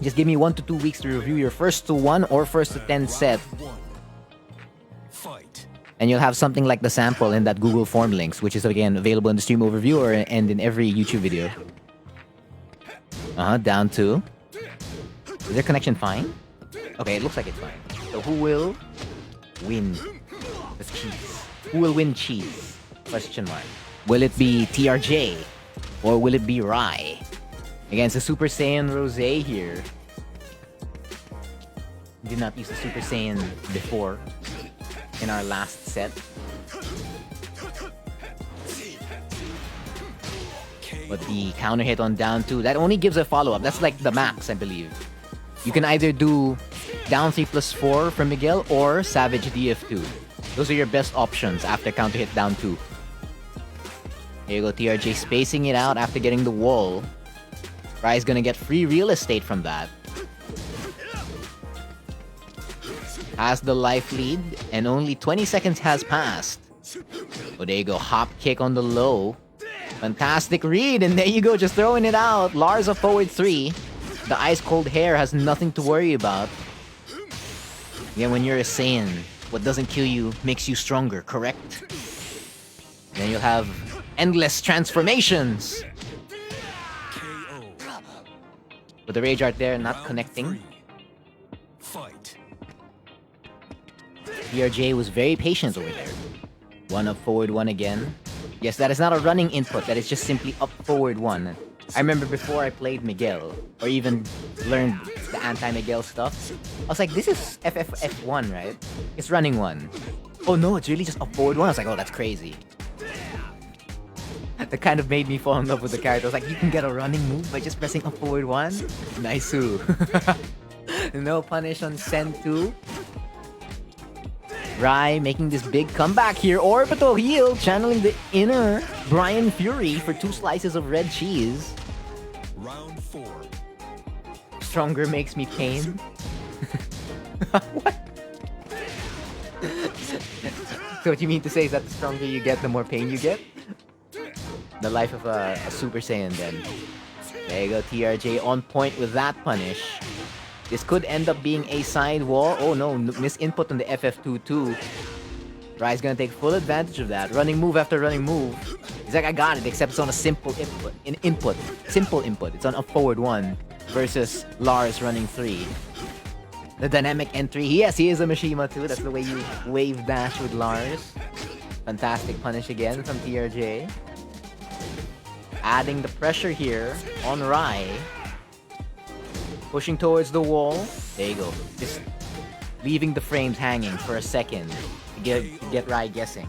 Just give me 1 to 2 weeks to review your first to 1 or first to 10 set. And you'll have something like the sample in that Google form links, which is again available in the stream overview and in every YouTube video. Down 2. Is their connection fine? Okay, it looks like it's fine. So who will win the cheese? Who will win cheese? Question mark. Will it be TRJ? Or will it be Rai? Again, it's a Super Saiyan Rosé here. Did not use the Super Saiyan before in our last set. But the counter hit on down 2, that only gives a follow-up. That's like the max, I believe. You can either do down 3 plus 4 from Miguel or Savage DF2. Those are your best options after counter hit down 2. Here you go, TRJ spacing it out after getting the wall. Rai's gonna get free real estate from that. Has the life lead, and only 20 seconds has passed. Oh, there you go, hop kick on the low. Fantastic read, and there you go, just throwing it out. Lars a forward 3. The ice cold hair has nothing to worry about. Again, when you're a Saiyan, what doesn't kill you makes you stronger, correct? And then you'll have endless transformations. With the rage art there, not connecting. TRJ was very patient over there. 1 up forward 1 again. Yes, that is not a running input, that is just simply up forward 1. I remember before I played Miguel, or even learned the anti-Miguel stuff, I was like, this is FFF1, right? It's running 1. Oh no, it's really just up forward 1. I was like, oh, that's crazy. That kind of made me fall in love with the character. I was like, you can get a running move by just pressing up forward 1? Nice-oo. No punish on Send 2. Rai making this big comeback here. Orbital heal, channeling the inner Brian Fury for 2 slices of red cheese. Round 4. Stronger makes me pain. What? So what you mean to say is that the stronger you get, the more pain you get? The life of a Super Saiyan then. There you go, TRJ on point with that punish. This could end up being a side wall. Oh no, misinput on the FF2 too. Rai's gonna take full advantage of that. Running move after running move. He's like, I got it, except it's on a simple input. Simple input. It's on a forward 1 versus Lars running 3. The dynamic entry. Yes, he is a Mishima too. That's the way you wave dash with Lars. Fantastic punish again from TRJ. Adding the pressure here on Rai. Pushing towards the wall. There you go. Just leaving the frames hanging for a second to get Rai guessing.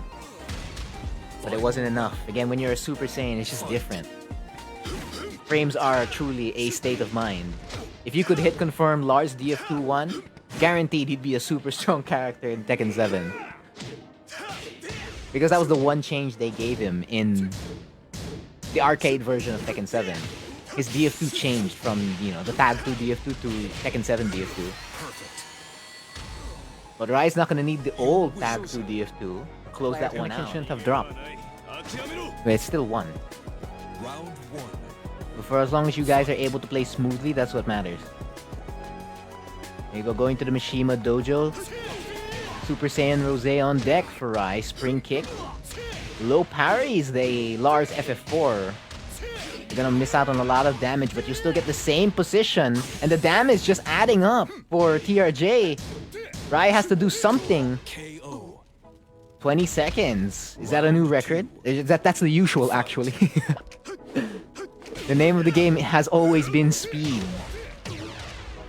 But it wasn't enough. Again, when you're a Super Saiyan, it's just different. Frames are truly a state of mind. If you could hit confirm Lars DF2-1, guaranteed he'd be a super strong character in Tekken 7. Because that was the one change they gave him in the arcade version of Tekken 7. His DF2 changed from, you know, the Tag 2 DF2 to Tekken 7 DF2. But Rai's not gonna need the old Tag 2 DF2 to close that one out. Shouldn't have dropped. But it's still 1. Round 1. But for as long as you guys are able to play smoothly, that's what matters. There you go, going to the Mishima Dojo. Super Saiyan Rosé on deck for Rai. Spring kick. Low parries, the Lars FF4. You're gonna miss out on a lot of damage, but you still get the same position. And the damage just adding up for TRJ. Rai has to do something. 20 seconds. Is that a new record? That's the usual, actually. The name of the game has always been speed.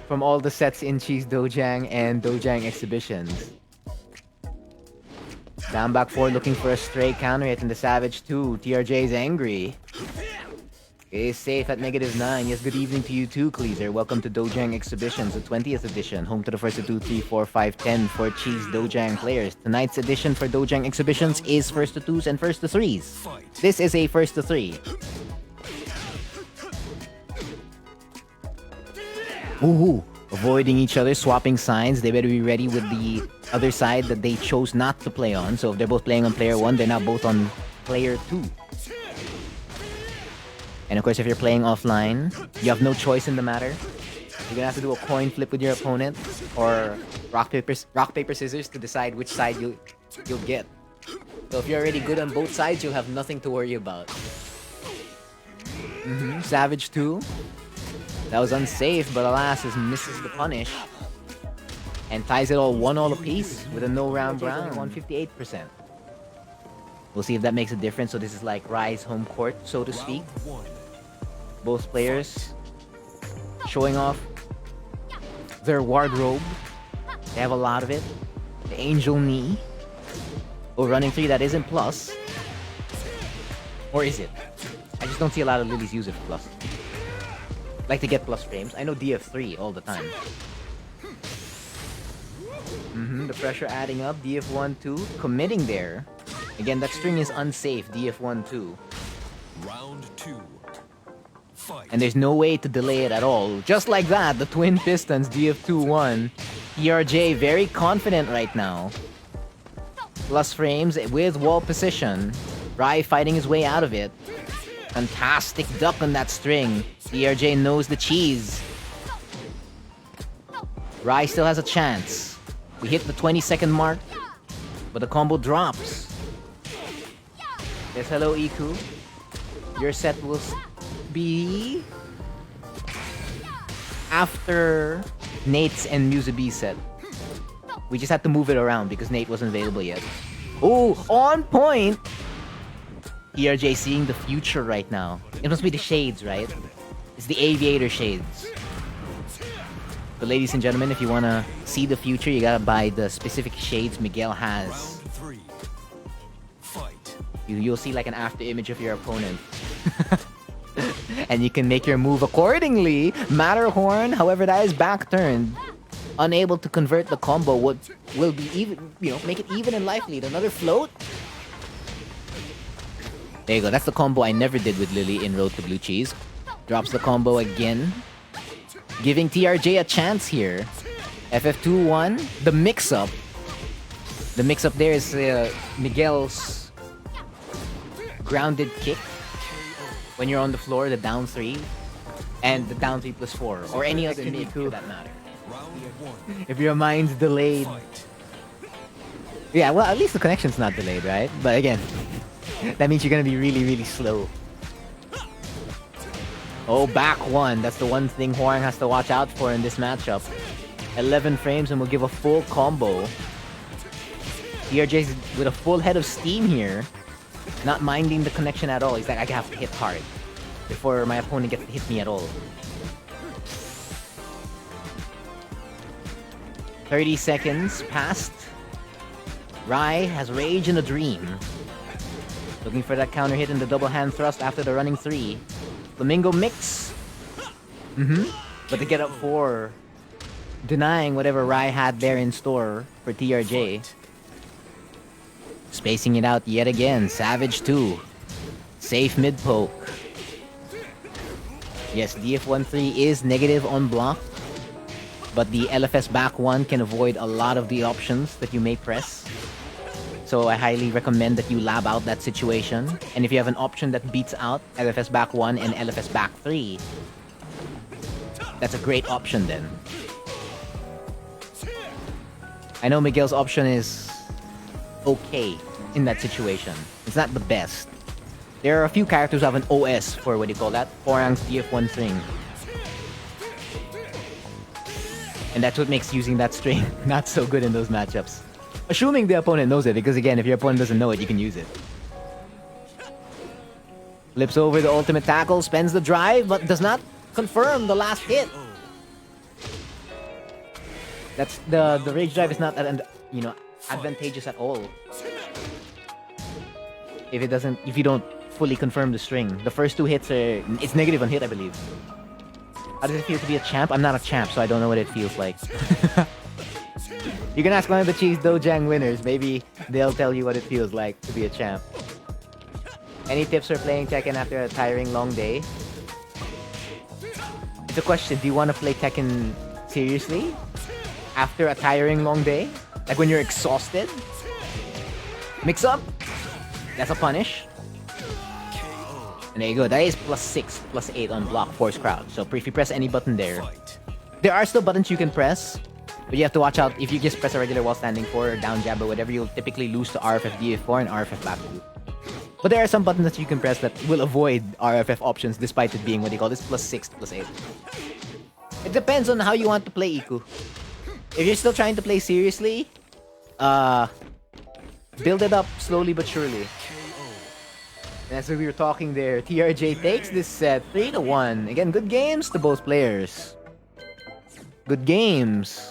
From all the sets in Cheese Dojang and Dojang exhibitions. Down back 4 looking for a stray counter hit in the Savage 2. TRJ is angry. It is safe at -9. Yes, good evening to you too, Kleezer. Welcome to Dojang Exhibitions, the 20th edition. Home to the first to 2, 3, 4, 5, 10 for Cheese Dojang players. Tonight's edition for Dojang Exhibitions is first to 2s and first to 3s. This is a first to 3. Ooh, avoiding each other, swapping sides. They better be ready with the other side that they chose not to play on. So if they're both playing on player 1, they're now both on player 2. And of course, if you're playing offline, you have no choice in the matter. You're gonna have to do a coin flip with your opponent, or rock paper scissors to decide which side you'll get. So if you're already good on both sides, you'll have nothing to worry about. Savage 2. That was unsafe, but alas, misses the punish. And ties it all 1-all apiece with a no round round. 158%. We'll see if that makes a difference. So this is like Rai's home court, so to speak. Both players showing off their wardrobe. They have a lot of it. The angel knee. Oh, running 3, that isn't plus. Or is it? I just don't see a lot of Lilies use it for plus. Like to get plus frames. I know DF3 all the time. The pressure adding up. DF1, 2. Committing there. Again, that string is unsafe. DF1, 2. Round 2. Fight. And there's no way to delay it at all. Just like that, the twin pistons, DF2, 1. TRJ very confident right now. Plus frames with wall position. Rai fighting his way out of it. Fantastic duck on that string. TRJ knows the cheese. Rai still has a chance. We hit the 20-second mark, but the combo drops. Yes, hello Iku. Your set will be after Nate's and Musabi's set. We just had to move it around because Nate wasn't available yet. Oh, on point! TRJ seeing the future right now. It must be the shades, right? It's the aviator shades. But ladies and gentlemen, if you wanna see the future, you gotta buy the specific shades Miguel has. Round 3. Fight. You'll see like an after image of your opponent. And you can make your move accordingly. Matterhorn, however, that is back turned. Unable to convert the combo, will be even, make it even and life lead. Another float. There you go. That's the combo I never did with Lili in Road to Blue Cheese. Drops the combo again. Giving TRJ a chance here. FF2-1. The mix-up. The mix-up there is Miguel's grounded kick. When you're on the floor, the down 3. And the down 3 plus 4. Or any other mid for that matter. Round 1. If your mind's delayed. Fight. Yeah, well, at least the connection's not delayed, right? But again, that means you're gonna be really, really slow. Oh, back 1. That's the one thing Hwoarang has to watch out for in this matchup. 11 frames and we'll give a full combo. TRJ's with a full head of steam here. Not minding the connection at all. He's like, I have to hit hard before my opponent gets to hit me at all. 30 seconds passed. Rai has Rage in a Dream. Looking for that counter hit in the double hand thrust after the running 3. Flamingo mix. But to get up 4. Denying whatever Rai had there in store for TRJ. Spacing it out yet again. Savage 2. Safe mid poke. Yes, DF1-3 is negative on block. But the LFS back 1 can avoid a lot of the options that you may press. So I highly recommend that you lab out that situation. And if you have an option that beats out LFS back 1 and LFS back 3, that's a great option then. I know Miguel's option is okay in that situation. It's not the best. There are a few characters who have an OS for, what do you call that? Hwoarang's DF1 string. And that's what makes using that string not so good in those matchups. Assuming the opponent knows it, because again, if your opponent doesn't know it, you can use it. Flips over the ultimate tackle, spends the drive, but does not confirm the last hit. That's the rage drive is not advantageous at all. If you don't fully confirm the string. The first 2 hits it's negative on hit, I believe. How does it feel to be a champ? I'm not a champ, so I don't know what it feels like. You can ask one of the Cheese Dojang winners. Maybe they'll tell you what it feels like to be a champ. Any tips for playing Tekken after a tiring long day? It's a question. Do you want to play Tekken seriously? After a tiring long day? Like when you're exhausted? Mix up? That's a punish. And there you go. That is +6, +8 on block, force crowd. So if you press any button there, There are still buttons you can press, but you have to watch out. If you just press a regular while standing 4 or down jab or whatever, you'll typically lose to RFF DF4 and RFF back 2. But there are some buttons that you can press that will avoid RFF options despite it being what they call this +6 to +8. It depends on how you want to play Iku. If you're still trying to play seriously, build it up slowly but surely. That's what we were talking there. TRJ takes this set 3-1. Again, good games to both players. Good games.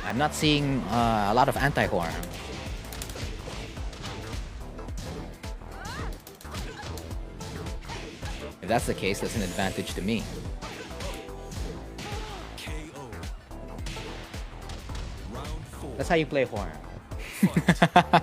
I'm not seeing a lot of anti-horn. If that's the case, that's an advantage to me. KO. Round 4. That's how you play horn. Fight.